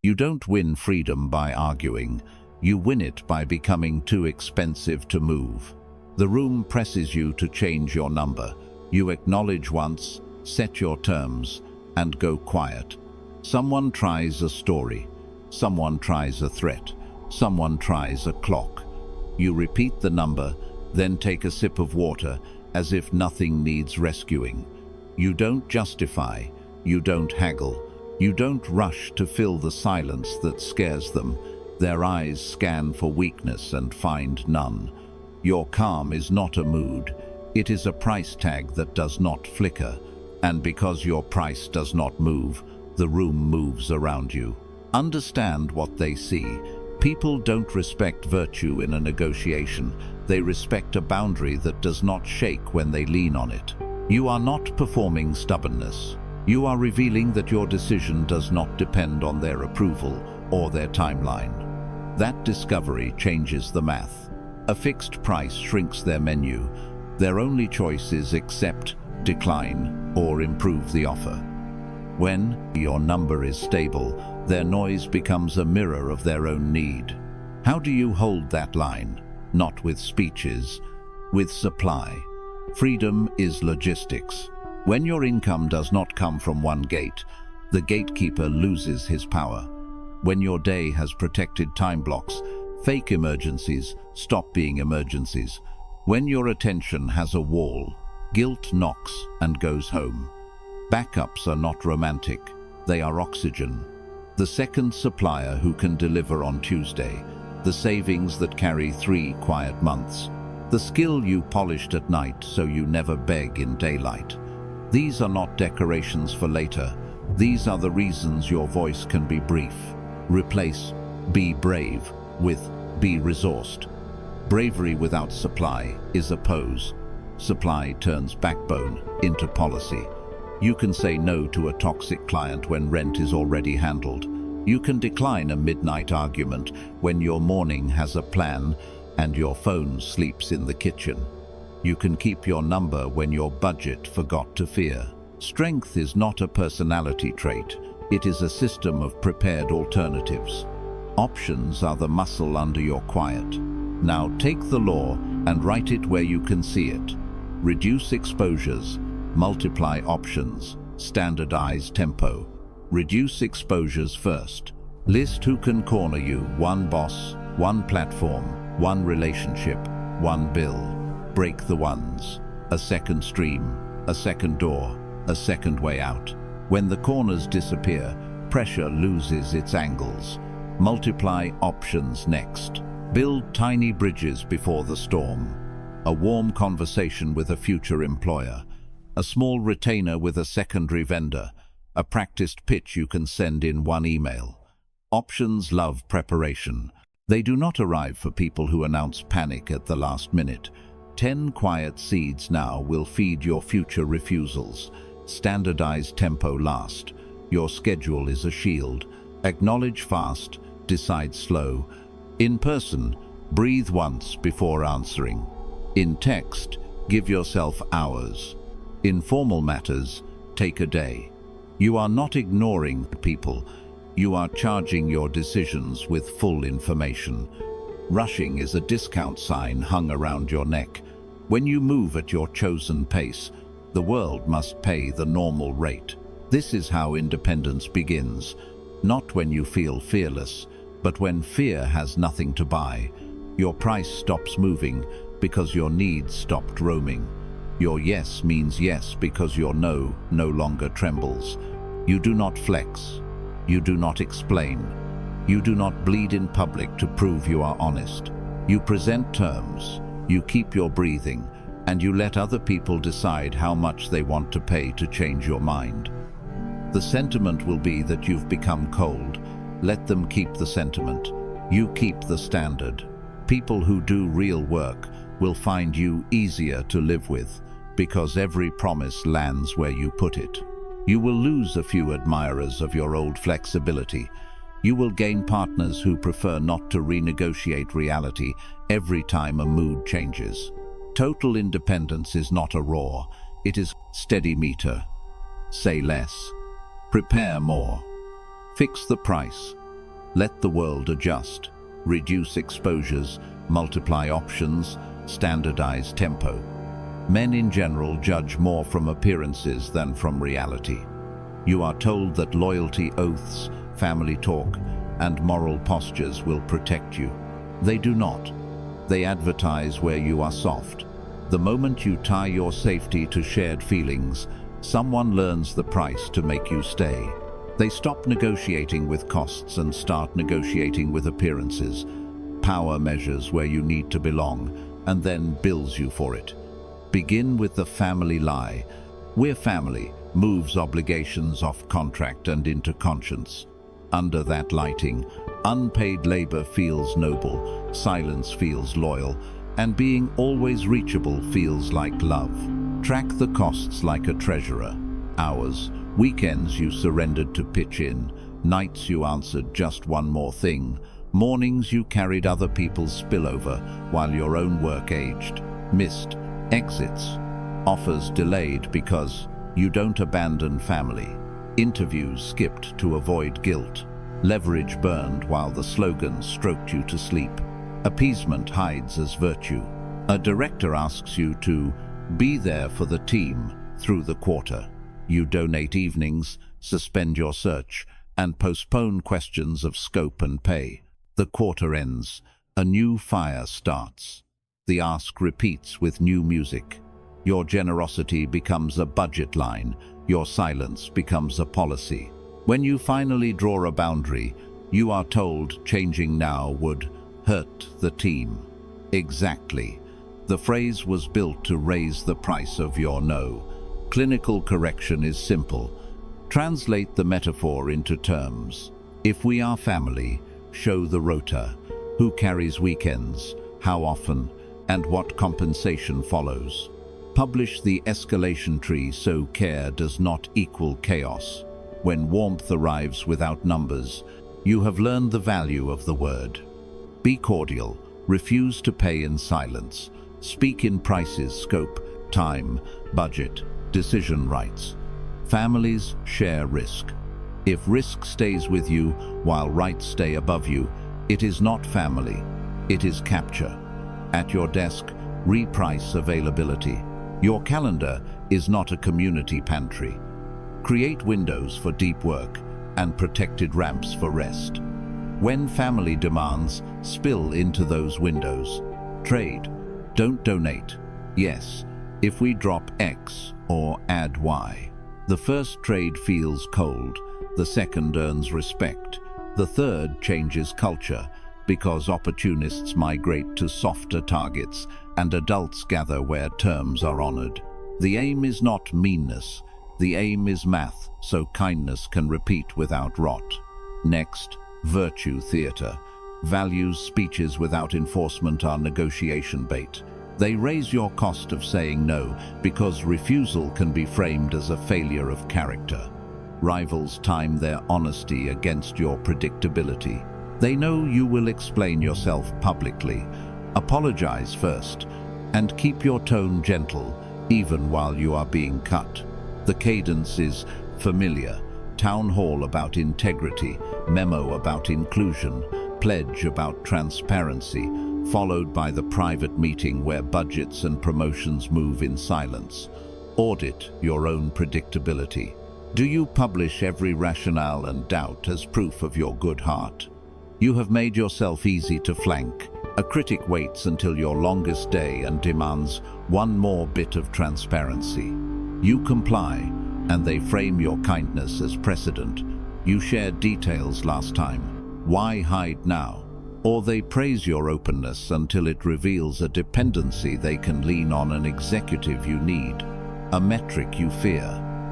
You don't win freedom by arguing. You win it by becoming too expensive to move. The room presses you to change your number. You acknowledge once, set your terms, and go quiet. Someone tries a story. Someone tries a threat. Someone tries a clock. You repeat the number, then take a sip of water as if nothing needs rescuing. You don't justify. You don't haggle. You don't rush to fill the silence that scares them. Their eyes scan for weakness and find none. Your calm is not a mood. It is a price tag that does not flicker. And because your price does not move, the room moves around you. Understand what they see. People don't respect virtue in a negotiation. They respect a boundary that does not shake when they lean on it. You are not performing stubbornness. You are revealing that your decision does not depend on their approval or their timeline. That discovery changes the math. A fixed price shrinks their menu. Their only choice is accept, decline, or improve the offer. When your number is stable, their noise becomes a mirror of their own need. How do you hold that line? Not with speeches, with supply. Freedom is logistics. When your income does not come from one gate, the gatekeeper loses his power. When your day has protected time blocks, fake emergencies stop being emergencies. When your attention has a wall, guilt knocks and goes home. Backups are not romantic, they are oxygen. The second supplier who can deliver on Tuesday, the savings that carry 3 quiet months, the skill you polished at night so you never beg in daylight. These are not decorations for later. These are the reasons your voice can be brief. Replace "be brave" with "be resourced." Bravery without supply is a pose. Supply turns backbone into policy. You can say no to a toxic client when rent is already handled. You can decline a midnight argument when your morning has a plan and your phone sleeps in the kitchen. You can keep your number when your budget forgot to fear. Strength is not a personality trait. It is a system of prepared alternatives. Options are the muscle under your quiet. Now take the law and write it where you can see it. Reduce exposures, multiply options, standardize tempo. Reduce exposures first. List who can corner you: one boss, one platform, one relationship, one bill. Break the ones. A second stream, a second door, a second way out. When the corners disappear, pressure loses its angles. Multiply options next. Build tiny bridges before the storm. A warm conversation with a future employer. A small retainer with a secondary vendor. A practiced pitch you can send in one email. Options love preparation. They do not arrive for people who announce panic at the last minute. 10 quiet seeds now will feed your future refusals. Standardize tempo last. Your schedule is a shield. Acknowledge fast, decide slow. In person, breathe once before answering. In text, give yourself hours. In formal matters, take a day. You are not ignoring people. You are charging your decisions with full information. Rushing is a discount sign hung around your neck. When you move at your chosen pace, the world must pay the normal rate. This is how independence begins. Not when you feel fearless, but when fear has nothing to buy. Your price stops moving because your needs stopped roaming. Your yes means yes because your no no longer trembles. You do not flex. You do not explain. You do not bleed in public to prove you are honest. You present terms. You keep your breathing, and you let other people decide how much they want to pay to change your mind. The sentiment will be that you've become cold. Let them keep the sentiment. You keep the standard. People who do real work will find you easier to live with, because every promise lands where you put it. You will lose a few admirers of your old flexibility. You will gain partners who prefer not to renegotiate reality every time a mood changes. Total independence is not a roar, it is steady meter. Say less. Prepare more. Fix the price. Let the world adjust. Reduce exposures, multiply options, standardize tempo. Men in general judge more from appearances than from reality. You are told that loyalty oaths, family talk, and moral postures will protect you. They do not. They advertise where you are soft. The moment you tie your safety to shared feelings, someone learns the price to make you stay. They stop negotiating with costs and start negotiating with appearances. Power measures where you need to belong, and then bills you for it. Begin with the family lie. We're family moves obligations off contract and into conscience. Under that lighting, unpaid labor feels noble, silence feels loyal, and being always reachable feels like love. Track the costs like a treasurer. Hours, weekends you surrendered to pitch in, nights you answered just one more thing, mornings you carried other people's spillover while your own work aged. Missed exits, offers delayed because you don't abandon family, interviews skipped to avoid guilt, leverage burned while the slogan stroked you to sleep. Appeasement hides as virtue. A director asks you to be there for the team through the quarter. You donate evenings, suspend your search, and postpone questions of scope and pay. The quarter ends. A new fire starts. The ask repeats with new music. Your generosity becomes a budget line. Your silence becomes a policy. When you finally draw a boundary, you are told changing now would hurt the team. Exactly. The phrase was built to raise the price of your no. Clinical correction is simple. Translate the metaphor into terms. If we are family, show the rota. Who carries weekends, how often, and what compensation follows. Publish the escalation tree so care does not equal chaos. When warmth arrives without numbers, you have learned the value of the word. Be cordial, refuse to pay in silence. Speak in prices, scope, time, budget, decision rights. Families share risk. If risk stays with you while rights stay above you, it is not family, it is capture. At your desk, reprice availability. Your calendar is not a community pantry. Create windows for deep work and protected ramps for rest. When family demands, spill into those windows. Trade, don't donate. Yes, if we drop X or add Y. The first trade feels cold, the second earns respect, the third changes culture, because opportunists migrate to softer targets and adults gather where terms are honored. The aim is not meanness, the aim is math, so kindness can repeat without rot. Next, virtue theater. Values speeches without enforcement are negotiation bait. They raise your cost of saying no because refusal can be framed as a failure of character. Rivals time their honesty against your predictability. They know you will explain yourself publicly. Apologize first, and keep your tone gentle, even while you are being cut. The cadence is familiar. Town hall about integrity, memo about inclusion, pledge about transparency, followed by the private meeting where budgets and promotions move in silence. Audit your own predictability. Do you publish every rationale and doubt as proof of your good heart? You have made yourself easy to flank. A critic waits until your longest day and demands one more bit of transparency. You comply, and they frame your kindness as precedent. You shared details last time. Why hide now? Or they praise your openness until it reveals a dependency they can lean on, an executive you need, a metric you fear,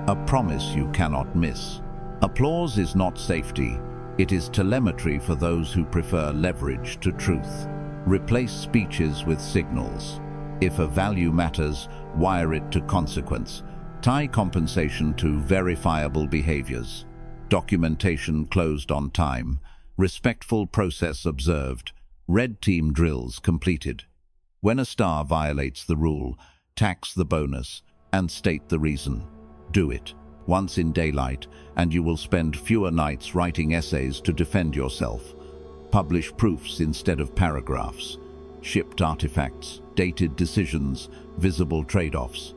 a promise you cannot miss. Applause is not safety. It is telemetry for those who prefer leverage to truth. Replace speeches with signals. If a value matters, wire it to consequence. Tie compensation to verifiable behaviors. Documentation closed on time. Respectful process observed. Red team drills completed. When a star violates the rule, tax the bonus and state the reason. Do it. once in daylight, and you will spend fewer nights writing essays to defend yourself. Publish proofs instead of paragraphs. Shipped artifacts, dated decisions, visible trade-offs.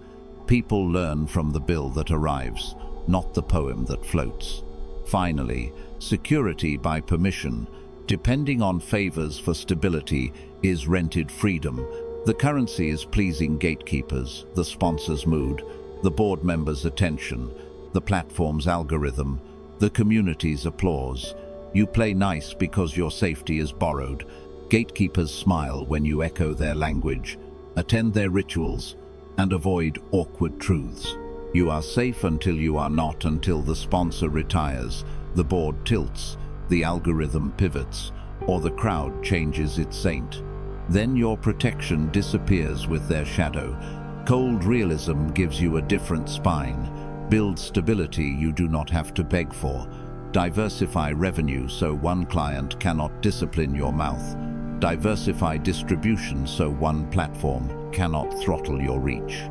People learn from the bill that arrives, not the poem that floats. Finally, security by permission, depending on favors for stability, is rented freedom. The currency is pleasing gatekeepers, the sponsor's mood, the board member's attention, the platform's algorithm, the community's applause. You play nice because your safety is borrowed. Gatekeepers smile when you echo their language, attend their rituals, and avoid awkward truths. You are safe until you are not, until the sponsor retires, the board tilts, the algorithm pivots, or the crowd changes its saint. Then your protection disappears with their shadow. Cold realism gives you a different spine. Build stability you do not have to beg for. Diversify revenue so one client cannot discipline your mouth. Diversify distribution so one platform cannot throttle your reach.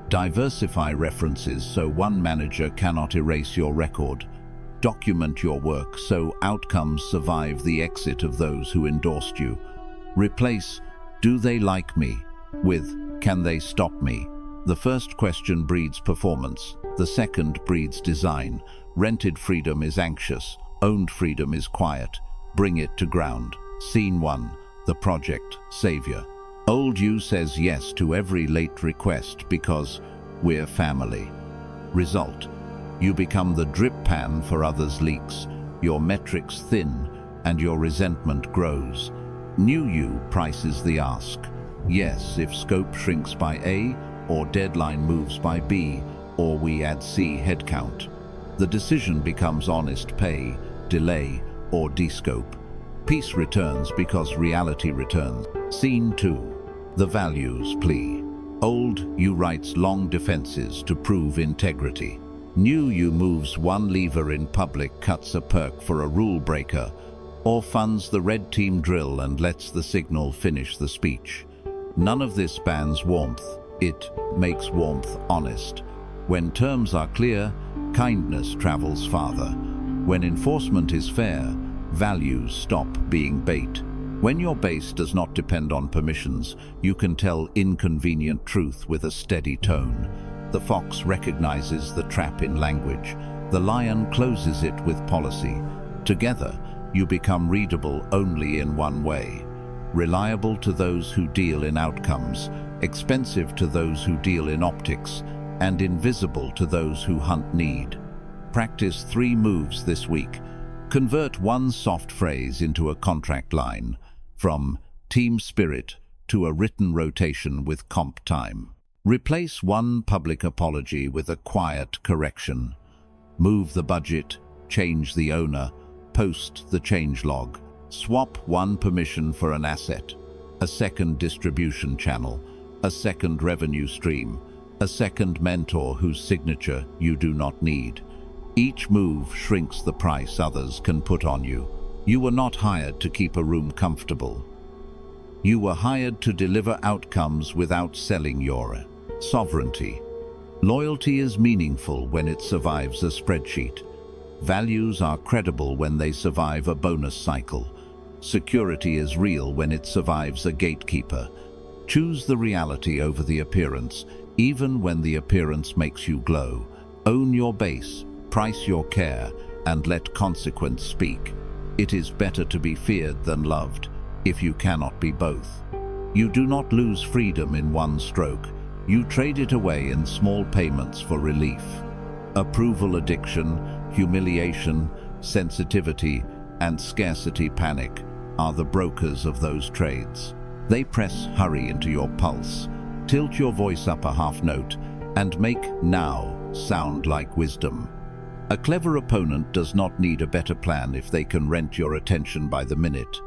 Diversify references so one manager cannot erase your record. Document your work so outcomes survive the exit of those who endorsed you. Replace "do they like me" with "can they stop me?" The first question breeds performance. The second breeds design. Rented freedom is anxious. Owned freedom is quiet. Bring it to ground. Scene 1. The project savior. Old you says yes to every late request because we're family. Result: you become the drip pan for others' leaks. Your metrics thin and your resentment grows. New you prices the ask. Yes, if scope shrinks by A, or deadline moves by B, or we add C headcount. The decision becomes honest pay, delay, or descope. Peace returns because reality returns. Scene 2. The values plea. Old you writes long defenses to prove integrity. New you moves one lever in public, cuts a perk for a rule breaker, or funds the red team drill and lets the signal finish the speech. None of this bans warmth. It makes warmth honest. When terms are clear, kindness travels farther. When enforcement is fair, values stop being bait. When your base does not depend on permissions, you can tell inconvenient truth with a steady tone. The fox recognizes the trap in language. The lion closes it with policy. Together, you become readable only in one way. Reliable to those who deal in outcomes, expensive to those who deal in optics, and invisible to those who hunt need. Practice 3 moves this week. Convert one soft phrase into a contract line, from team spirit to a written rotation with comp time. Replace one public apology with a quiet correction. Move the budget, change the owner, post the changelog. Swap one permission for an asset, a second distribution channel, a second revenue stream, a second mentor whose signature you do not need. Each move shrinks the price others can put on you. You were not hired to keep a room comfortable. You were hired to deliver outcomes without selling your sovereignty. Loyalty is meaningful when it survives a spreadsheet. Values are credible when they survive a bonus cycle. Security is real when it survives a gatekeeper. Choose the reality over the appearance, even when the appearance makes you glow. Own your base, price your care, and let consequence speak. It is better to be feared than loved, if you cannot be both. You do not lose freedom in one stroke. You trade it away in small payments for relief. Approval addiction, humiliation, sensitivity, and scarcity panic are the brokers of those trades. They press hurry into your pulse, tilt your voice up a half note, and make now sound like wisdom. A clever opponent does not need a better plan if they can rent your attention by the minute.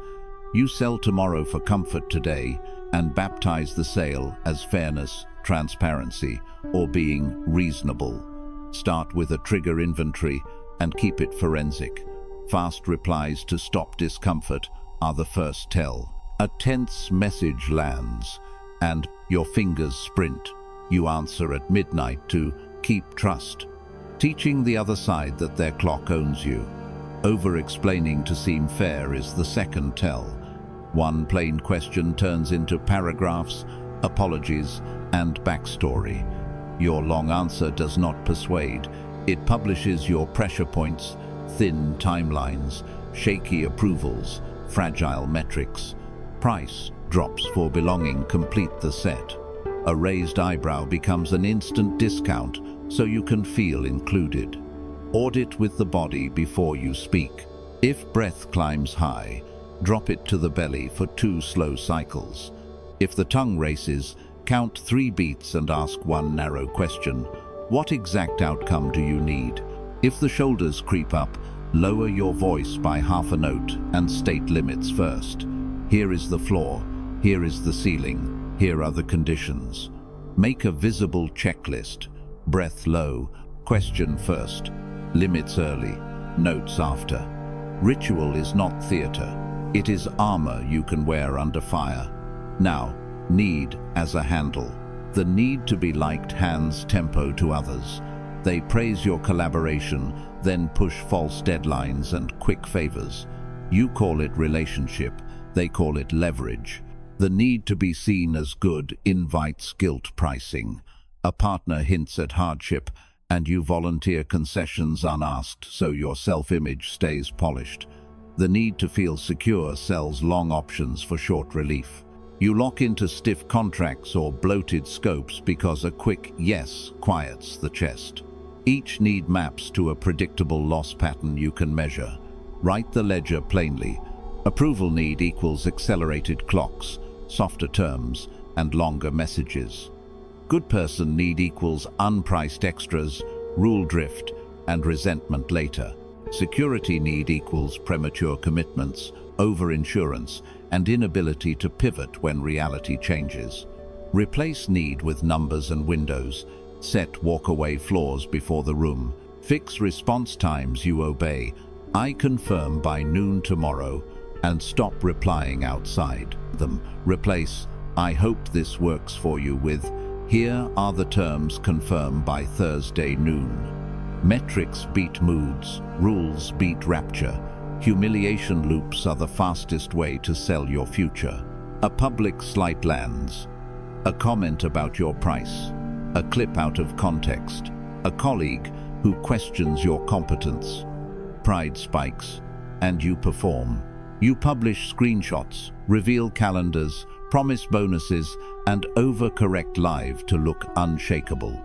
You sell tomorrow for comfort today and baptize the sale as fairness, transparency, or being reasonable. Start with a trigger inventory and keep it forensic. Fast replies to stop discomfort are the first tell. A tense message lands and your fingers sprint. You answer at midnight to keep trust. Teaching the other side that their clock owns you. Over-explaining to seem fair is the second tell. One plain question turns into paragraphs, apologies, and backstory. Your long answer does not persuade. It publishes your pressure points, thin timelines, shaky approvals, fragile metrics. Price drops for belonging complete the set. A raised eyebrow becomes an instant discount, so you can feel included. Audit with the body before you speak. If breath climbs high, drop it to the belly for 2 slow cycles. If the tongue races, count 3 beats and ask one narrow question. What exact outcome do you need? If the shoulders creep up, lower your voice by half a note and state limits first. Here is the floor, here is the ceiling, here are the conditions. Make a visible checklist. Breath low, question first. Limits early, notes after. Ritual is not theater. It is armor you can wear under fire. Now, need as a handle. The need to be liked hands tempo to others. They praise your collaboration, then push false deadlines and quick favors. You call it relationship, they call it leverage. The need to be seen as good invites guilt pricing. A partner hints at hardship, and you volunteer concessions unasked so your self-image stays polished. The need to feel secure sells long options for short relief. You lock into stiff contracts or bloated scopes because a quick yes quiets the chest. Each need maps to a predictable loss pattern you can measure. Write the ledger plainly. Approval need equals accelerated clocks, softer terms, and longer messages. Good person need equals unpriced extras, rule drift, and resentment later. Security need equals premature commitments, over-insurance, and inability to pivot when reality changes. Replace need with numbers and windows. Set walk-away floors before the room. Fix response times you obey. I confirm by noon tomorrow, and stop replying outside them. Replace I hope this works for you with here are the terms, confirm by Thursday noon. Metrics beat moods, rules beat rapture. Humiliation loops are the fastest way to sell your future. A public slight lands. A comment about your price. A clip out of context. A colleague who questions your competence. Pride spikes, and you perform. You publish screenshots, reveal calendars, promise bonuses, and overcorrect live to look unshakable.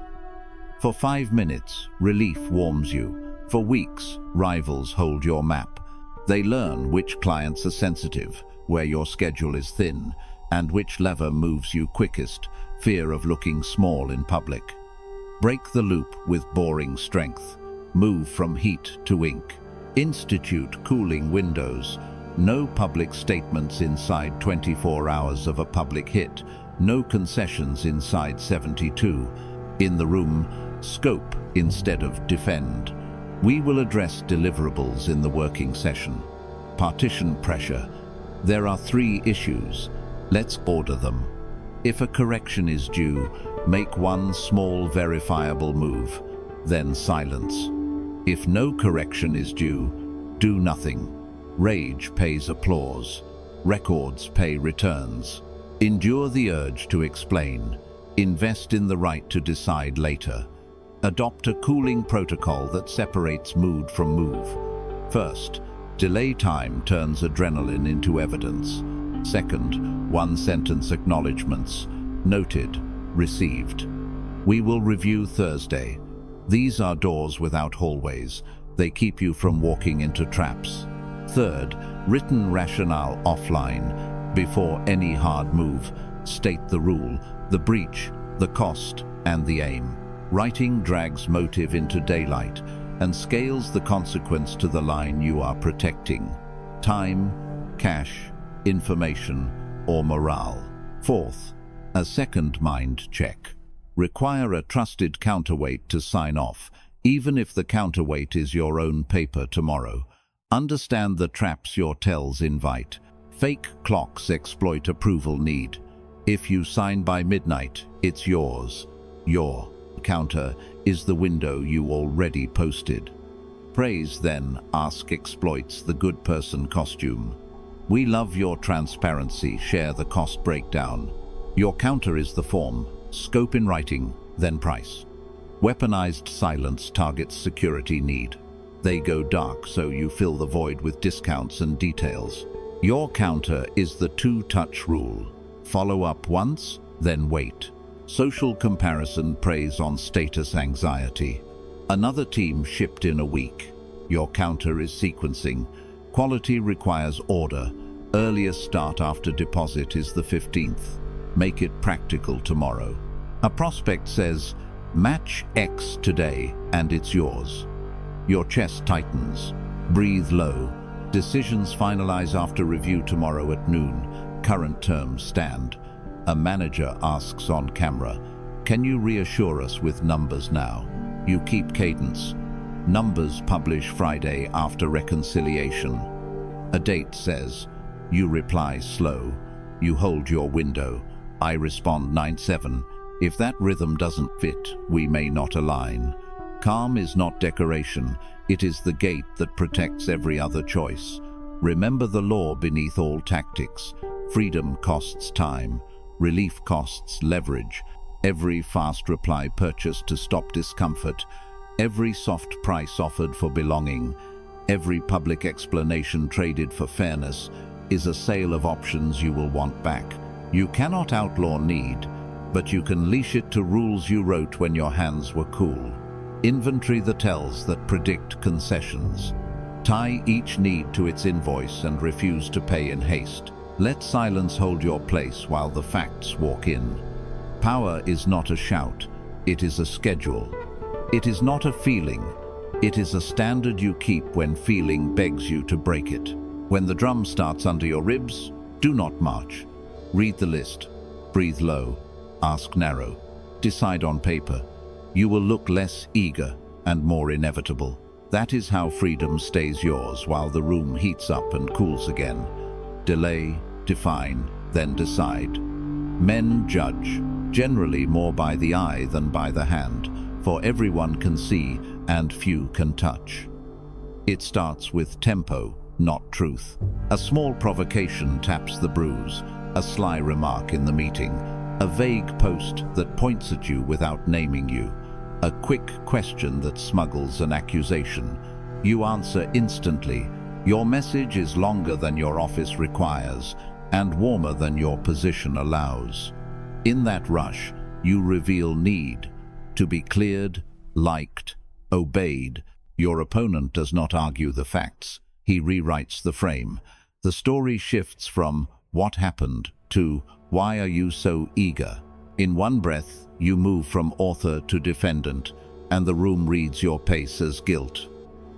For 5 minutes, relief warms you. For weeks, rivals hold your map. They learn which clients are sensitive, where your schedule is thin, and which lever moves you quickest, fear of looking small in public. Break the loop with boring strength. Move from heat to ink. Institute cooling windows. No public statements inside 24 hours of a public hit. No concessions inside 72. In the room, scope instead of defend. We will address deliverables in the working session. Partition pressure. There are 3 issues. Let's order them. If a correction is due, make one small verifiable move, then silence. If no correction is due, do nothing. Rage pays applause. Records pay returns. Endure the urge to explain. Invest in the right to decide later. Adopt a cooling protocol that separates mood from move. First, delay time turns adrenaline into evidence. Second, one-sentence acknowledgements. Noted, received. We will review Thursday. These are doors without hallways. They keep you from walking into traps. Third, written rationale offline. Before any hard move, state the rule, the breach, the cost, and the aim. Writing drags motive into daylight and scales the consequence to the line you are protecting. Time, cash, information, or morale. Fourth, a second mind check. Require a trusted counterweight to sign off, even if the counterweight is your own paper tomorrow. Understand the traps your tells invite. Fake clocks exploit approval need. If you sign by midnight, it's yours. Your head counter is the window you already posted. Praise, then ask exploits the good person costume. We love your transparency, share the cost breakdown. Your counter is the form, scope in writing, then price. Weaponized silence targets security need. They go dark, so you fill the void with discounts and details. Your counter is the two-touch rule. Follow up once, then wait. Social comparison preys on status anxiety. Another team shipped in a week. Your counter is sequencing. Quality requires order. Earliest start after deposit is the 15th. Make it practical tomorrow. A prospect says, match X today and it's yours. Your chest tightens. Breathe low. Decisions finalize after review tomorrow at noon. Current terms stand. A manager asks on camera, can you reassure us with numbers now? You keep cadence. Numbers publish Friday after reconciliation. A date says, you reply slow. You hold your window. I respond 9/7. If that rhythm doesn't fit, we may not align. Calm is not decoration. It is the gate that protects every other choice. Remember the law beneath all tactics. Freedom costs time. Relief costs leverage. Every fast reply purchased to stop discomfort. Every soft price offered for belonging. Every public explanation traded for fairness is a sale of options you will want back. You cannot outlaw need, but you can leash it to rules you wrote when your hands were cool. Inventory the tells that predict concessions. Tie each need to its invoice and refuse to pay in haste. Let silence hold your place while the facts walk in. Power is not a shout, it is a schedule. It is not a feeling, it is a standard you keep when feeling begs you to break it. When the drum starts under your ribs, do not march. Read the list, breathe low, ask narrow, decide on paper. You will look less eager and more inevitable. That is how freedom stays yours while the room heats up and cools again. Delay, define, then decide. Men judge, generally more by the eye than by the hand, for everyone can see and few can touch. It starts with tempo, not truth. A small provocation taps the bruise, a sly remark in the meeting, a vague post that points at you without naming you, a quick question that smuggles an accusation. You answer instantly. Your message is longer than your office requires and warmer than your position allows. In that rush, you reveal need, to be cleared, liked, obeyed. Your opponent does not argue the facts. He rewrites the frame. The story shifts from "what happened" to "why are you so eager?" In one breath, you move from author to defendant, and the room reads your pace as guilt.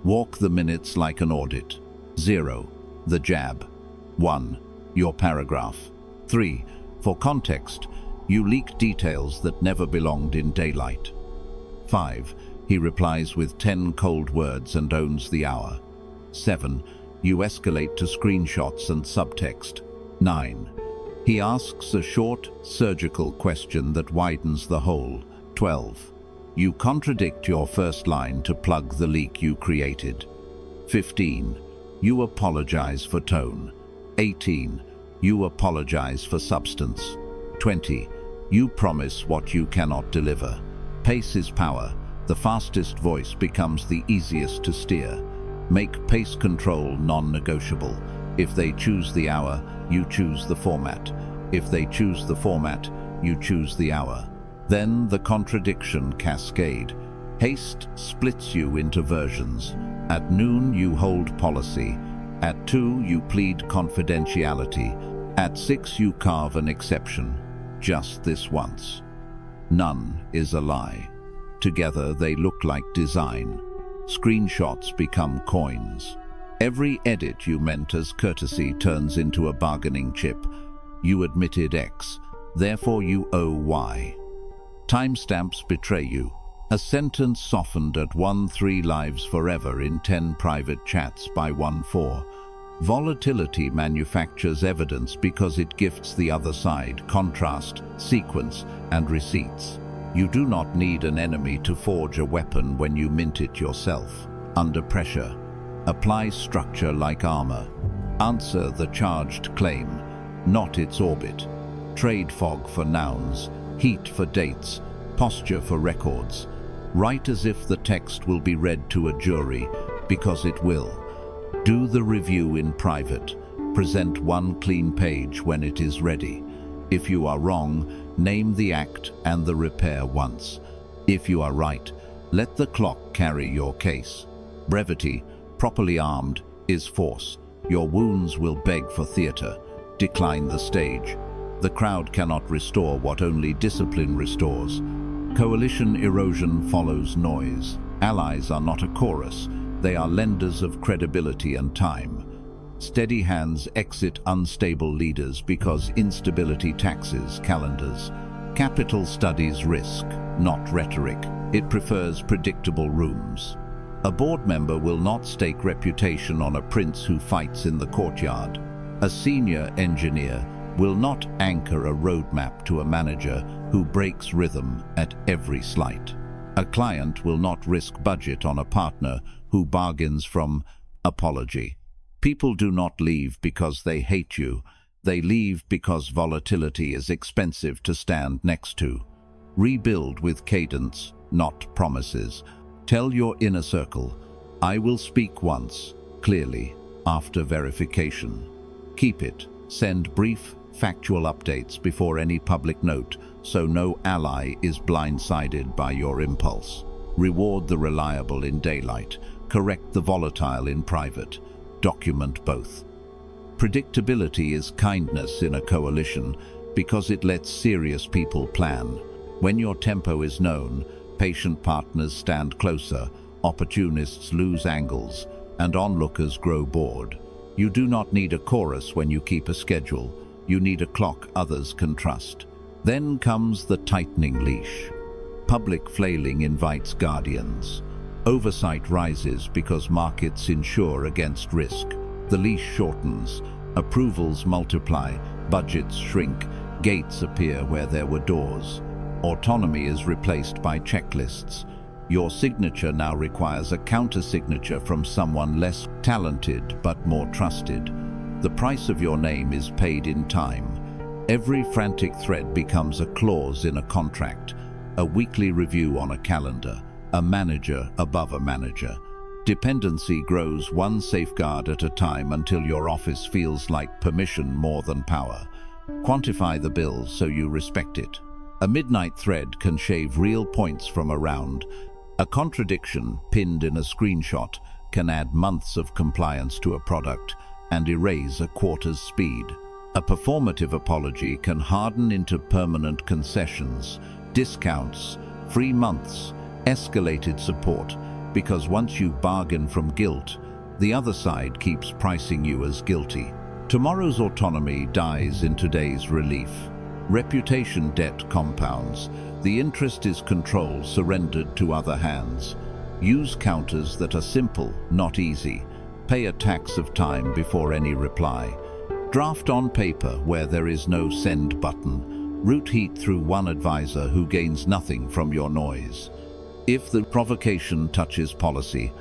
Walk the minutes like an audit. 0. The jab. 1. Your paragraph. 3. For context, you leak details that never belonged in daylight. 5. He replies with 10 cold words and owns the hour. 7. You escalate to screenshots and subtext. 9. He asks a short, surgical question that widens the hole. 12. You contradict your first line to plug the leak you created. 15. You apologize for tone. 18. You apologize for substance. 20. You promise what you cannot deliver. Pace is power. The fastest voice becomes the easiest to steer. Make pace control non-negotiable. If they choose the hour, you choose the format. If they choose the format, you choose the hour. Then the contradiction cascade. Haste splits you into versions. At noon, you hold policy. At 2, you plead confidentiality. At 6, you carve an exception. Just this once. None is a lie. Together, they look like design. Screenshots become coins. Every edit you meant as courtesy turns into a bargaining chip. You admitted X, therefore you owe Y. Timestamps betray you. A sentence softened at 1-3 lives forever in 10 private chats by 1-4. Volatility manufactures evidence because it gifts the other side contrast, sequence, and receipts. You do not need an enemy to forge a weapon when you mint it yourself. Under pressure, apply structure like armor. Answer the charged claim, not its orbit. Trade fog for nouns, heat for dates, posture for records. Write as if the text will be read to a jury, because it will. Do the review in private. Present one clean page when it is ready. If you are wrong, name the act and the repair once. If you are right, let the clock carry your case. Brevity, properly armed, is force. Your wounds will beg for theater. Decline the stage. The crowd cannot restore what only discipline restores. Coalition erosion follows noise. Allies are not a chorus. They are lenders of credibility and time. Steady hands exit unstable leaders because instability taxes calendars. Capital studies risk, not rhetoric. It prefers predictable rooms. A board member will not stake reputation on a prince who fights in the courtyard. A senior engineer will not anchor a roadmap to a manager who breaks rhythm at every slight. A client will not risk budget on a partner who bargains from apology. People do not leave because they hate you. They leave because volatility is expensive to stand next to. Rebuild with cadence, not promises. Tell your inner circle, I will speak once, clearly, after verification. Keep it. Send brief, factual updates before any public note, so no ally is blindsided by your impulse. Reward the reliable in daylight. Correct the volatile in private. Document both. Predictability is kindness in a coalition because it lets serious people plan. When your tempo is known, patient partners stand closer, opportunists lose angles, and onlookers grow bored. You do not need a chorus when you keep a schedule. You need a clock others can trust. Then comes the tightening leash. Public flailing invites guardians. Oversight rises because markets insure against risk. The leash shortens. Approvals multiply. Budgets shrink. Gates appear where there were doors. Autonomy is replaced by checklists. Your signature now requires a counter-signature from someone less talented but more trusted. The price of your name is paid in time. Every frantic thread becomes a clause in a contract, a weekly review on a calendar, a manager above a manager. Dependency grows one safeguard at a time until your office feels like permission more than power. Quantify the bill so you respect it. A midnight thread can shave real points from a round. A contradiction pinned in a screenshot can add months of compliance to a product and erase a quarter's speed. A performative apology can harden into permanent concessions, discounts, free months, escalated support, because once you bargain from guilt, the other side keeps pricing you as guilty. Tomorrow's autonomy dies in today's relief. Reputation debt compounds. The interest is control surrendered to other hands. Use counters that are simple, not easy. Pay a tax of time before any reply. Draft on paper where there is no send button. Route heat through one advisor who gains nothing from your noise. If the provocation touches policy,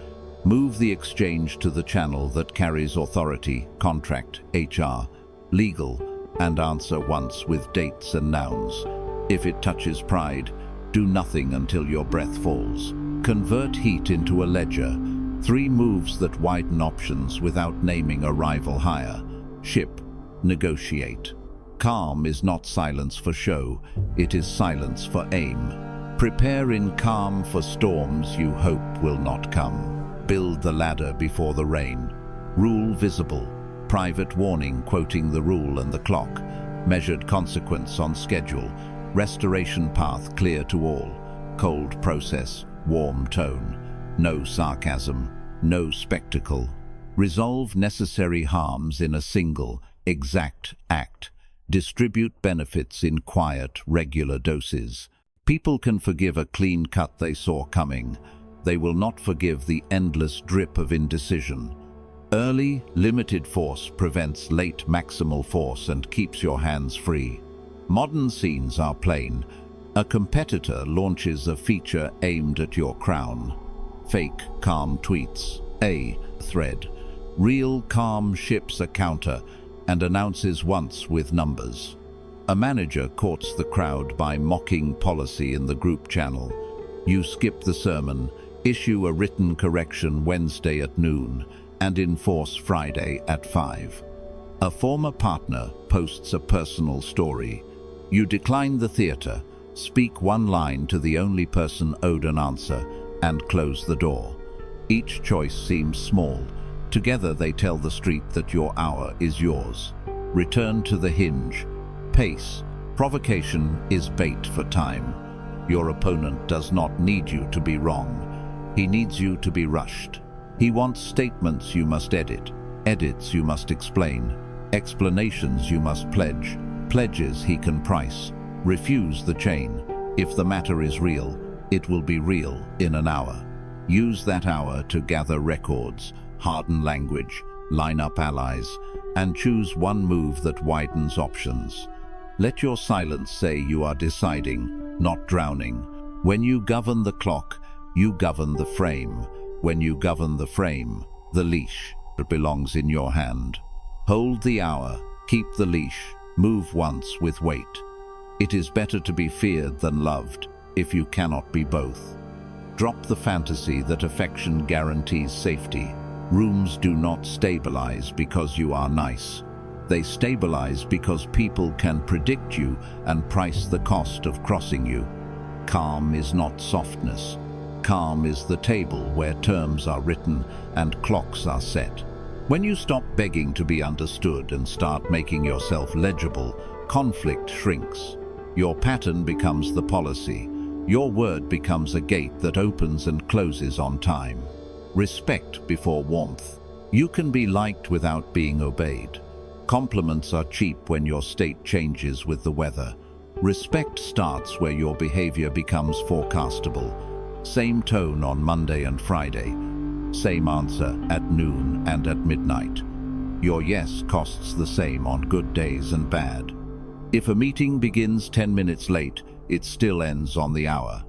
move the exchange to the channel that carries authority, contract, HR, legal, and answer once with dates and nouns. If it touches pride, do nothing until your breath falls. Convert heat into a ledger. 3 moves that widen options without naming a rival hire. Ship, negotiate. Calm is not silence for show, it is silence for aim. Prepare in calm for storms you hope will not come. Build the ladder before the rain. Rule visible. Private warning quoting the rule and the clock. Measured consequence on schedule. Restoration path clear to all. Cold process, warm tone. No sarcasm, no spectacle. Resolve necessary harms in a single, exact act. Distribute benefits in quiet, regular doses. People can forgive a clean cut they saw coming. They will not forgive the endless drip of indecision. Early, limited force prevents late maximal force and keeps your hands free. Modern scenes are plain. A competitor launches a feature aimed at your crown. Fake calm tweets a thread. Real calm ships a counter and announces once with numbers. A manager courts the crowd by mocking policy in the group channel. You skip the sermon, issue a written correction Wednesday at noon, and enforce Friday at 5. A former partner posts a personal story. You decline the theater, speak one line to the only person owed an answer, and close the door. Each choice seems small. Together they tell the street that your hour is yours. Return to the hinge. Pace. Provocation is bait for time. Your opponent does not need you to be wrong. He needs you to be rushed. He wants statements you must edit, edits you must explain, explanations you must pledge, pledges he can price. Refuse the chain. If the matter is real, it will be real in an hour. Use that hour to gather records, harden language, line up allies, and choose one move that widens options. Let your silence say you are deciding, not drowning. When you govern the clock, you govern the frame. When you govern the frame, the leash belongs in your hand. Hold the hour, keep the leash, move once with weight. It is better to be feared than loved, if you cannot be both. Drop the fantasy that affection guarantees safety. Rooms do not stabilize because you are nice. They stabilize because people can predict you and price the cost of crossing you. Calm is not softness. Calm is the table where terms are written and clocks are set. When you stop begging to be understood and start making yourself legible, conflict shrinks. Your pattern becomes the policy. Your word becomes a gate that opens and closes on time. Respect before warmth. You can be liked without being obeyed. Compliments are cheap when your state changes with the weather. Respect starts where your behavior becomes forecastable. Same tone on Monday and Friday. Same answer at noon and at midnight. Your yes costs the same on good days and bad. If a meeting begins 10 minutes late, it still ends on the hour.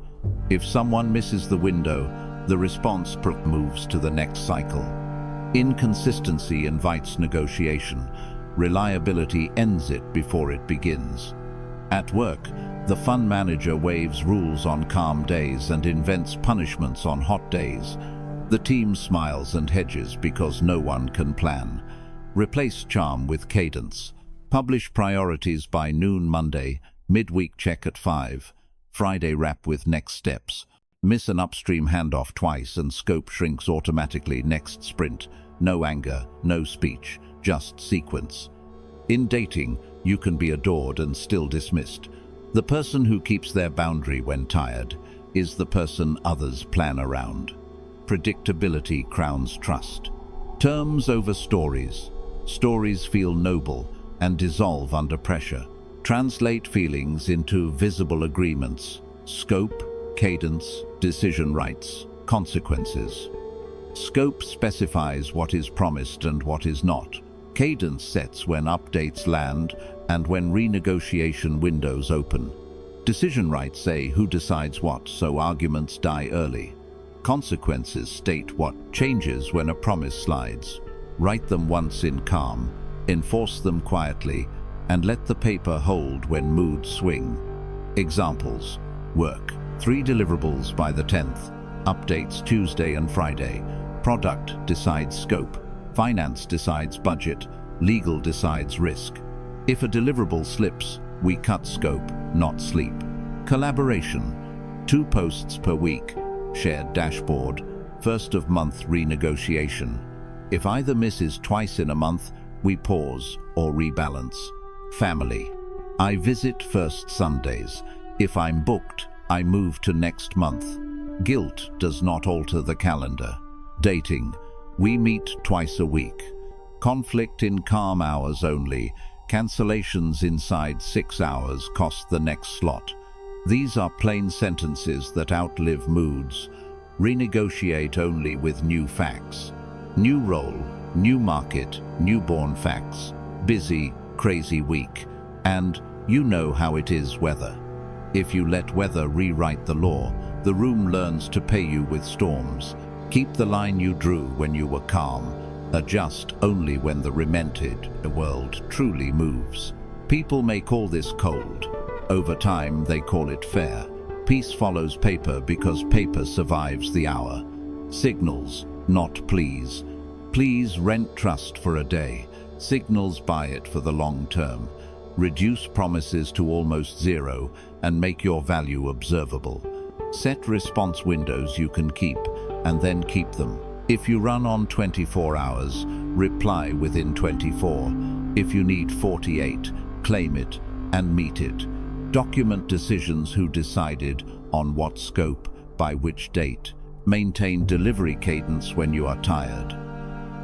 If someone misses the window, the response moves to the next cycle. Inconsistency invites negotiation. Reliability ends it before it begins. At work, the fun manager waives rules on calm days and invents punishments on hot days. The team smiles and hedges because no one can plan. Replace charm with cadence. Publish priorities by noon Monday, midweek check at 5. Friday wrap with next steps. Miss an upstream handoff twice and scope shrinks automatically next sprint. No anger, no speech, just sequence. In dating, you can be adored and still dismissed. The person who keeps their boundary when tired is the person others plan around. Predictability crowns trust. Terms over stories. Stories feel noble and dissolve under pressure. Translate feelings into visible agreements. Scope, cadence, decision rights, consequences. Scope specifies what is promised and what is not. Cadence sets when updates land and when renegotiation windows open. Decision rights say who decides what, so arguments die early. Consequences state what changes when a promise slides. Write them once in calm, enforce them quietly, and let the paper hold when moods swing. Examples. Work. 3 deliverables by the 10th. Updates Tuesday and Friday. Product decides scope. Finance decides budget. Legal decides risk. If a deliverable slips, we cut scope, not sleep. Collaboration. 2 posts per week. Shared dashboard. First of month renegotiation. If either misses twice in a month, we pause or rebalance. Family. I visit first Sundays. If I'm booked, I move to next month. Guilt does not alter the calendar. Dating. We meet twice a week. Conflict in calm hours only. Cancellations inside 6 hours cost the next slot. These are plain sentences that outlive moods. Renegotiate only with new facts. New role, new market, newborn facts. Busy, crazy week. And you know how it is weather. If you let weather rewrite the law, the room learns to pay you with storms. Keep the line you drew when you were calm. Adjust only when the remented world truly moves. People may call this cold. Over time, they call it fair. Peace follows paper because paper survives the hour. Signals, not pleas. Please rent trust for a day. Signals buy it for the long term. Reduce promises to almost zero and make your value observable. Set response windows you can keep, and then keep them. If you run on 24 hours, reply within 24. If you need 48, claim it and meet it. Document decisions who decided, on what scope, by which date. Maintain delivery cadence when you are tired.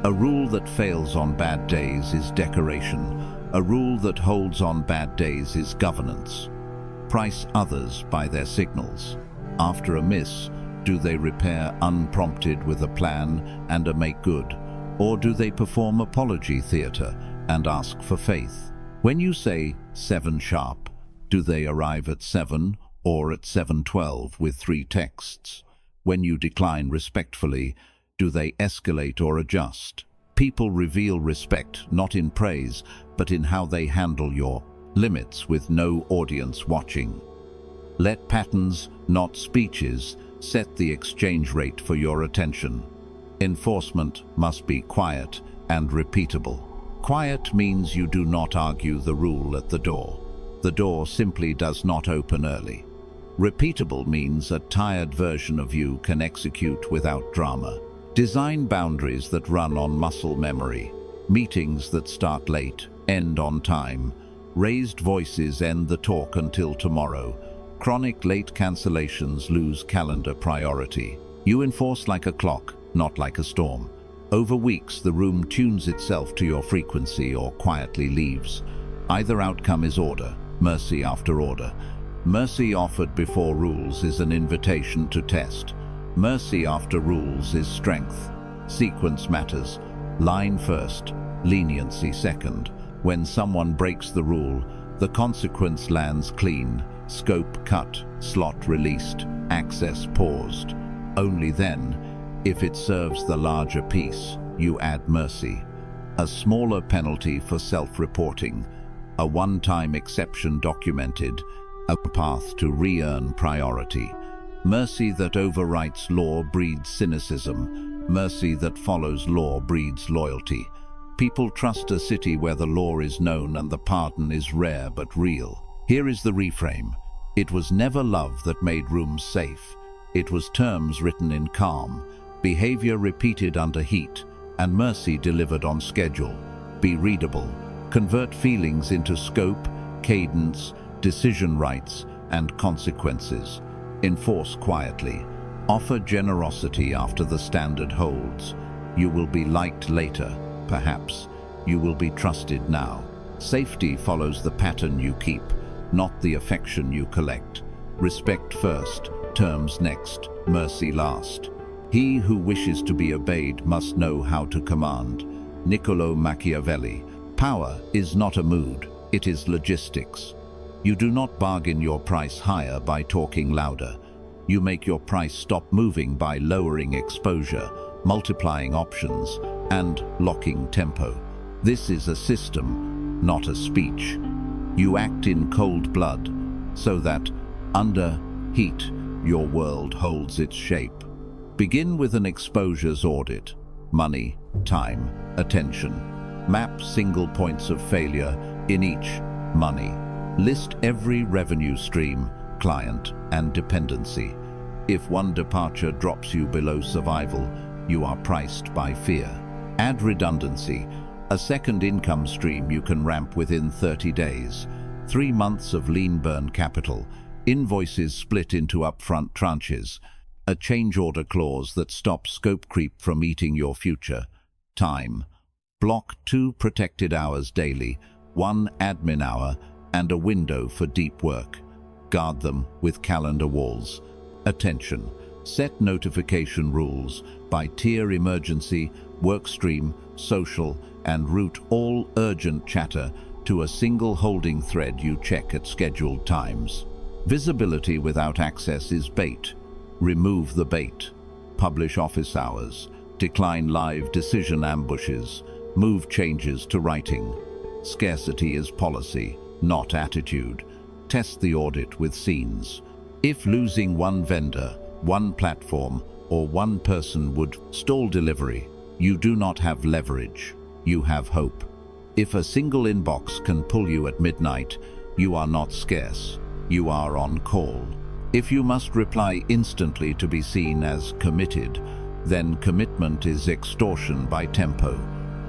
A rule that fails on bad days is decoration. A rule that holds on bad days is governance. Price others by their signals. After a miss, do they repair unprompted with a plan and a make good? Or do they perform apology theater and ask for faith? When you say 7 sharp, do they arrive at 7 or at 7:12 with 3 texts? When you decline respectfully, do they escalate or adjust? People reveal respect not in praise, but in how they handle your limits with no audience watching. Let patterns, not speeches, set the exchange rate for your attention. Enforcement must be quiet and repeatable. Quiet means you do not argue the rule at the door. The door simply does not open early. Repeatable means a tired version of you can execute without drama. Design boundaries that run on muscle memory. Meetings that start late, end on time. Raised voices end the talk until tomorrow. Chronic late cancellations lose calendar priority. You enforce like a clock, not like a storm. Over weeks, the room tunes itself to your frequency or quietly leaves. Either outcome is order, mercy after order. Mercy offered before rules is an invitation to test. Mercy after rules is strength. Sequence matters. Line first, leniency second. When someone breaks the rule, the consequence lands clean. Scope cut, slot released, access paused. Only then, if it serves the larger piece, you add mercy. A smaller penalty for self-reporting. A one-time exception documented. A path to re-earn priority. Mercy that overwrites law breeds cynicism. Mercy that follows law breeds loyalty. People trust a city where the law is known and the pardon is rare but real. Here is the reframe. It was never love that made rooms safe. It was terms written in calm, behavior repeated under heat, and mercy delivered on schedule. Be readable. Convert feelings into scope, cadence, decision rights, and consequences. Enforce quietly. Offer generosity after the standard holds. You will be liked later, perhaps. You will be trusted now. Safety follows the pattern you keep, not the affection you collect. Respect first, terms next, mercy last. He who wishes to be obeyed must know how to command. Niccolo Machiavelli. Power is not a mood, it is logistics. You do not bargain your price higher by talking louder. You make your price stop moving by lowering exposure, multiplying options, and locking tempo. This is a system, not a speech. You act in cold blood, so that, under heat, your world holds its shape. Begin with an exposures audit. Money, time, attention. Map single points of failure in each. Money. List every revenue stream, client, and dependency. If one departure drops you below survival, you are priced by fear. Add redundancy. A second income stream you can ramp within 30 days. 3 months of lean burn capital. Invoices split into upfront tranches. A change order clause that stops scope creep from eating your future. Time. Block 2 protected hours daily, 1 admin hour, and a window for deep work. Guard them with calendar walls. Attention. Set notification rules by tier: emergency, workstream, social, and route all urgent chatter to a single holding thread you check at scheduled times. Visibility without access is bait. Remove the bait. Publish office hours. Decline live decision ambushes. Move changes to writing. Scarcity is policy, not attitude. Test the audit with scenes. If losing one vendor, one platform, or one person would stall delivery, you do not have leverage. You have hope. If a single inbox can pull you at midnight, you are not scarce. You are on call. If you must reply instantly to be seen as committed, then commitment is extortion by tempo.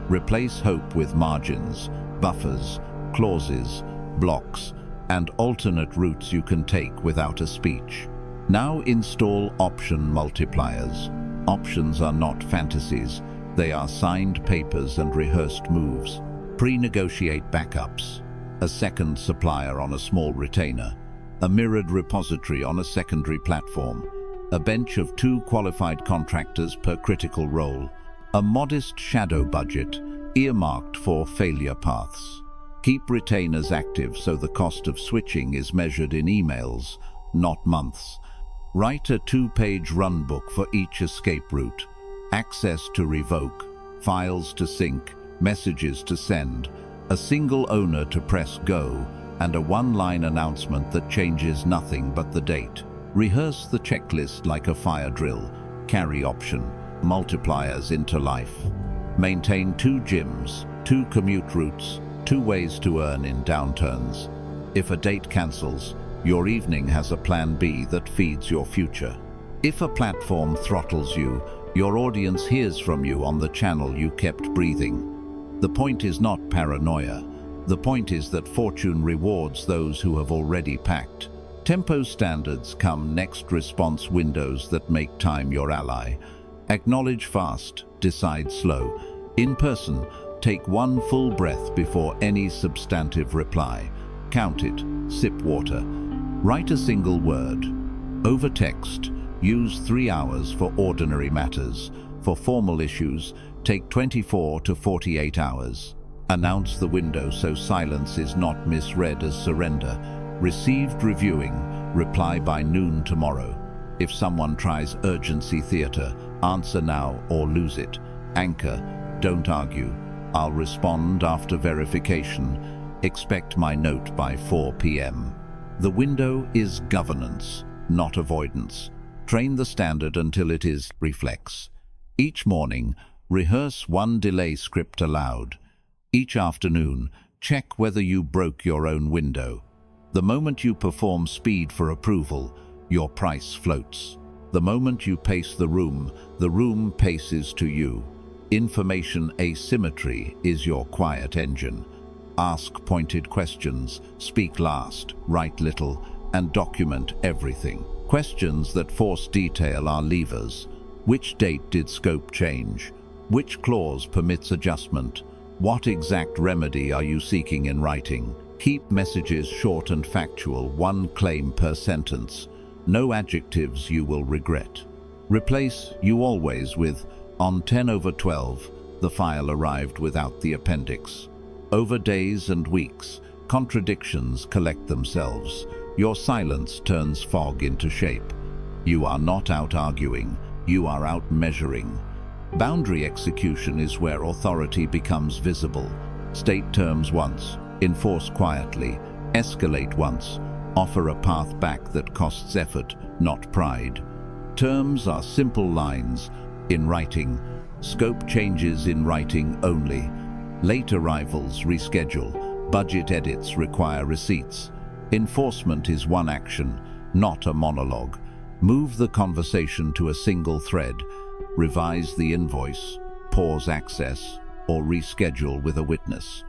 Replace hope with margins, buffers, clauses, blocks, and alternate routes you can take without a speech. Now install option multipliers. Options are not fantasies. They are signed papers and rehearsed moves. Pre-negotiate backups. A second supplier on a small retainer. A mirrored repository on a secondary platform. A bench of 2 qualified contractors per critical role. A modest shadow budget, earmarked for failure paths. Keep retainers active so the cost of switching is measured in emails, not months. Write a 2-page runbook for each escape route. Access to revoke, files to sync, messages to send, a single owner to press go, and a 1-line announcement that changes nothing but the date. Rehearse the checklist like a fire drill. Carry option, multipliers into life. Maintain 2 gyms, 2 commute routes, 2 ways to earn in downturns. If a date cancels, your evening has a plan B that feeds your future. If a platform throttles you, your audience hears from you on the channel you kept breathing. The point is not paranoia. The point is that fortune rewards those who have already packed. Tempo standards come next response windows that make time your ally. Acknowledge fast, decide slow. In person, take 1 full breath before any substantive reply. Count it, sip water. Write a single word. Over text, use 3 hours for ordinary matters. For formal issues, take 24 to 48 hours. Announce the window so silence is not misread as surrender. Received reviewing, reply by noon tomorrow. If someone tries urgency theater, answer now or lose it. Anchor, don't argue. I'll respond after verification. Expect my note by 4 p.m. The window is governance, not avoidance. Train the standard until it is reflex. Each morning, rehearse 1 delay script aloud. Each afternoon, check whether you broke your own window. The moment you perform speed for approval, your price floats. The moment you pace the room paces to you. Information asymmetry is your quiet engine. Ask pointed questions, speak last, write little, and document everything. Questions that force detail are levers. Which date did scope change? Which clause permits adjustment? What exact remedy are you seeking in writing? Keep messages short and factual, 1 claim per sentence. No adjectives you will regret. Replace "you always" with "on 10/12, the file arrived without the appendix." Over days and weeks, contradictions collect themselves. Your silence turns fog into shape. You are not out arguing, you are out measuring. Boundary execution is where authority becomes visible. State terms once, enforce quietly, escalate once, offer a path back that costs effort, not pride. Terms are simple lines. In writing, scope changes in writing only. Late arrivals reschedule. Budget edits require receipts. Enforcement is one action, not a monologue. Move the conversation to a single thread. Revise the invoice, pause access, or reschedule with a witness.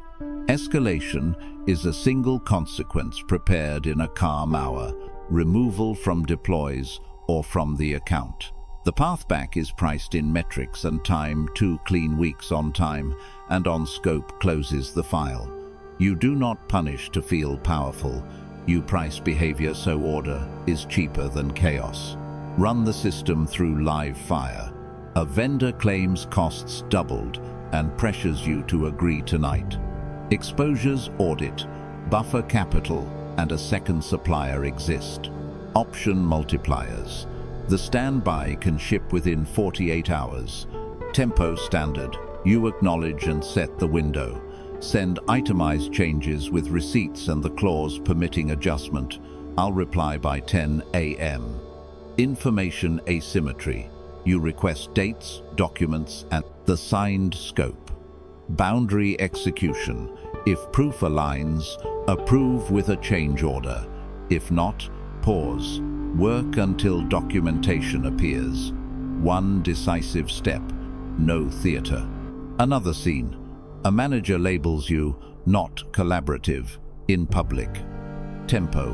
Escalation is a single consequence prepared in a calm hour. Removal from deploys or from the account. The path back is priced in metrics and time. 2 clean weeks on time and on scope closes the file. You do not punish to feel powerful. You price behavior so order is cheaper than chaos. Run the system through live fire. A vendor claims costs doubled and pressures you to agree tonight. Exposures audit. Buffer capital. and a second supplier exist. Option multipliers. The standby can ship within 48 hours. Tempo standard. You acknowledge and set the window. Send itemized changes with receipts and the clause permitting adjustment. I'll reply by 10 a.m. Information asymmetry. You request dates, documents, and the signed scope. Boundary execution. If proof aligns, approve with a change order. If not, pause. Work until documentation appears. One decisive step. No theater. Another scene. A manager labels you not collaborative in public. Tempo.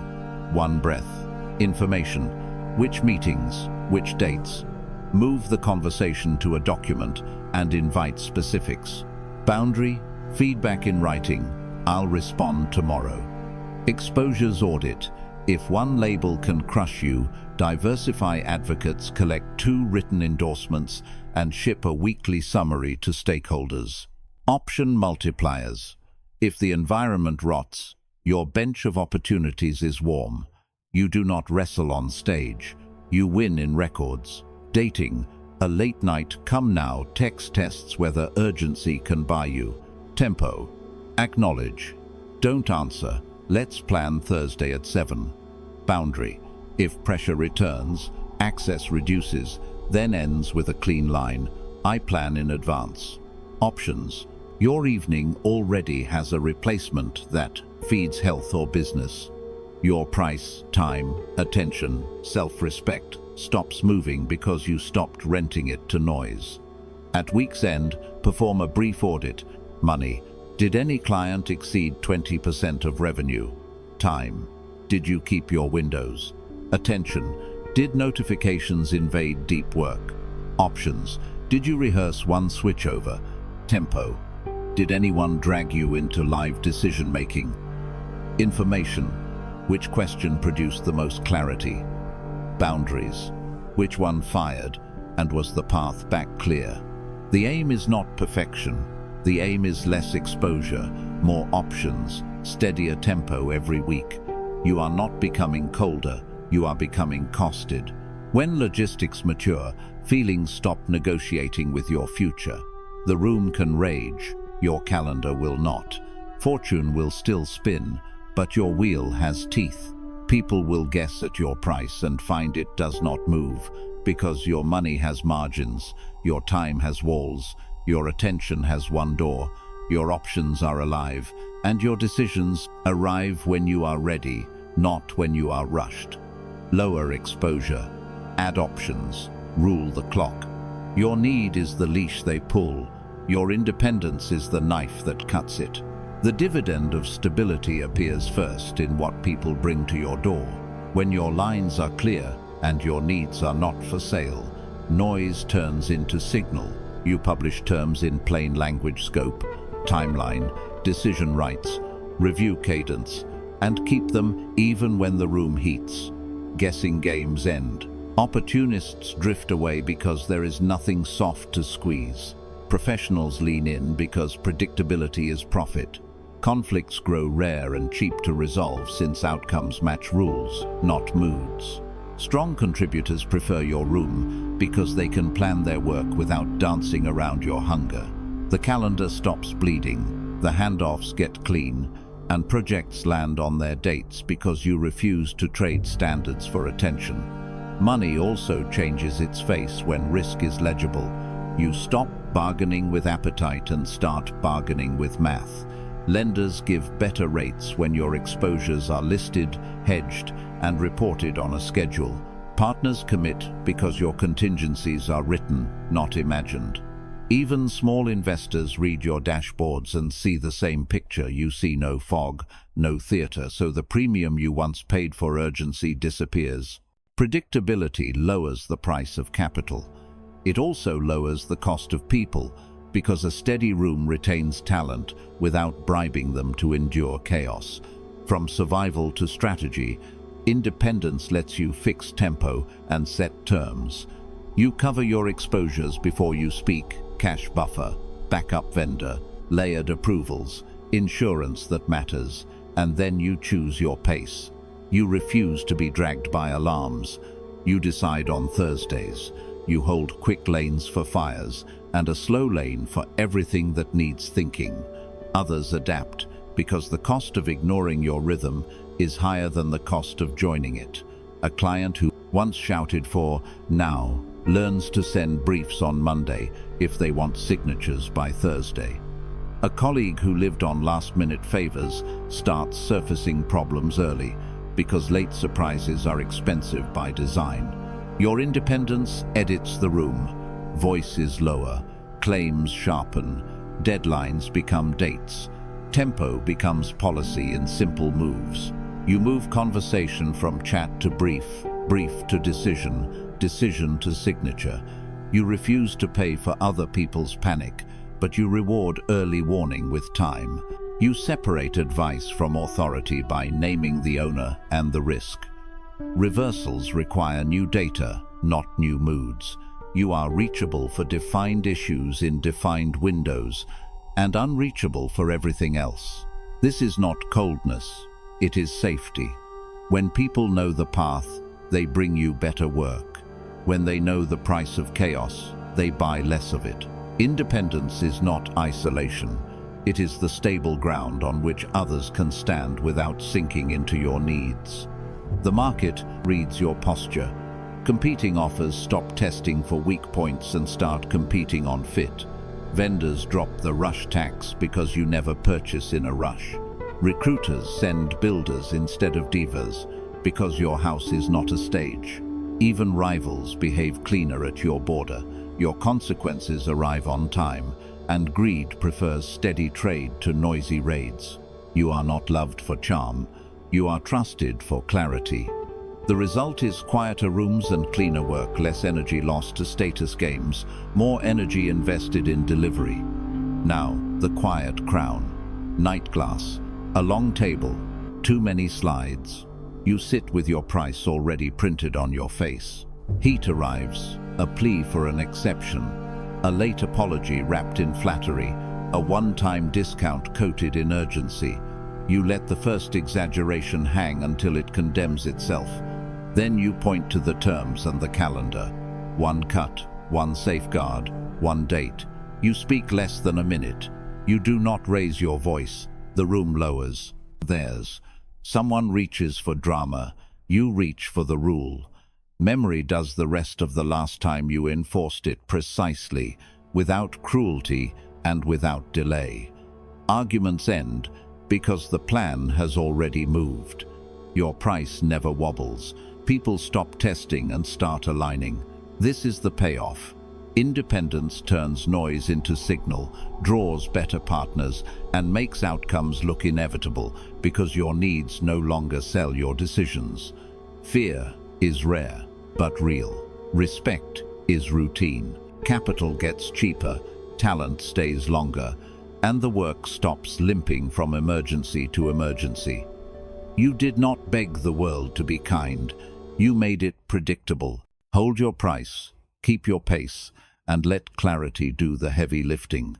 One breath. Information. Which meetings, which dates. Move the conversation to a document and invite specifics. Boundary. Feedback in writing. I'll respond tomorrow. Exposures audit. If one label can crush you, diversify advocates, collect 2 written endorsements, and ship a weekly summary to stakeholders. Option multipliers. If the environment rots, your bench of opportunities is warm. You do not wrestle on stage. You win in records. Dating. A late night come now text tests whether urgency can buy you. Tempo. Acknowledge. Don't answer. Let's plan Thursday at 7. Boundary. If pressure returns, access reduces, then ends with a clean line. I plan in advance. Options. Your evening already has a replacement that feeds health or business. Your price, time, attention, self-respect stops moving because you stopped renting it to noise. At week's end, perform a brief audit. Money. Did any client exceed 20% of revenue? Time. Did you keep your windows? Attention. Did notifications invade deep work? Options. Did you rehearse one switchover? Tempo. Did anyone drag you into live decision-making? Information. Which question produced the most clarity? Boundaries. Which one fired, and was the path back clear? The aim is not perfection. The aim is less exposure, more options, steadier tempo every week. You are not becoming colder, you are becoming costed. When logistics mature, feelings stop negotiating with your future. The room can rage, your calendar will not. Fortune will still spin, but your wheel has teeth. People will guess at your price and find it does not move, because your money has margins, your time has walls, your attention has one door, your options are alive, and your decisions arrive when you are ready, not when you are rushed. Lower exposure. Add options. Rule the clock. Your need is the leash they pull. Your independence is the knife that cuts it. The dividend of stability appears first in what people bring to your door. When your lines are clear and your needs are not for sale, noise turns into signal. You publish terms in plain language, scope, timeline, decision rights, review cadence, and keep them even when the room heats. Guessing games end. Opportunists drift away because there is nothing soft to squeeze. Professionals lean in because predictability is profit. Conflicts grow rare and cheap to resolve since outcomes match rules, not moods. Strong contributors prefer your room because they can plan their work without dancing around your hunger. The calendar stops bleeding, the handoffs get clean, and projects land on their dates because you refuse to trade standards for attention. Money also changes its face when risk is legible. You stop bargaining with appetite and start bargaining with math. Lenders give better rates when your exposures are listed, hedged, and reported on a schedule. Partners commit because your contingencies are written, not imagined. Even small investors read your dashboards and see the same picture. You see no fog, no theater, so the premium you once paid for urgency disappears. Predictability lowers the price of capital. It also lowers the cost of people, because a steady room retains talent without bribing them to endure chaos. From survival to strategy, independence lets you fix tempo and set terms. You cover your exposures before you speak, cash buffer, backup vendor, layered approvals, insurance that matters. and then you choose your pace. You refuse to be dragged by alarms. You decide on Thursdays. You hold quick lanes for fires and a slow lane for everything that needs thinking. Others adapt because the cost of ignoring your rhythm is higher than the cost of joining it. A client who once shouted for now learns to send briefs on Monday if they want signatures by Thursday. A colleague who lived on last-minute favors starts surfacing problems early because late surprises are expensive by design. Your independence edits the room. Voice is lower, claims sharpen, deadlines become dates. Tempo becomes policy in simple moves. You move conversation from chat to brief, brief to decision, decision to signature. You refuse to pay for other people's panic, but you reward early warning with time. You separate advice from authority by naming the owner and the risk. Reversals require new data, not new moods. You are reachable for defined issues in defined windows, and unreachable for everything else. This is not coldness, it is safety. When people know the path, they bring you better work. When they know the price of chaos, they buy less of it. Independence is not isolation. It is the stable ground on which others can stand without sinking into your needs. The market reads your posture. Competing offers stop testing for weak points and start competing on fit. Vendors drop the rush tax because you never purchase in a rush. Recruiters send builders instead of divas because your house is not a stage. Even rivals behave cleaner at your border. Your consequences arrive on time, and greed prefers steady trade to noisy raids. You are not loved for charm. You are trusted for clarity. The result is quieter rooms and cleaner work, less energy lost to status games, more energy invested in delivery. Now, the quiet crown. Night glass, a long table, too many slides. You sit with your price already printed on your face. Heat arrives, a plea for an exception, a late apology wrapped in flattery, a one-time discount coated in urgency. You let the first exaggeration hang until it condemns itself. Then you point to the terms and the calendar. One cut, one safeguard, one date. You speak less than a minute. You do not raise your voice. The room lowers. Theirs. Someone reaches for drama. You reach for the rule. Memory does the rest of the last time you enforced it precisely, without cruelty and without delay. Arguments end because the plan has already moved. Your price never wobbles. People stop testing and start aligning. This is the payoff. Independence turns noise into signal, draws better partners, and makes outcomes look inevitable because your needs no longer sell your decisions. Fear is rare, but real. Respect is routine. Capital gets cheaper, talent stays longer, and the work stops limping from emergency to emergency. You did not beg the world to be kind. You made it predictable. Hold your price, keep your pace, and let clarity do the heavy lifting.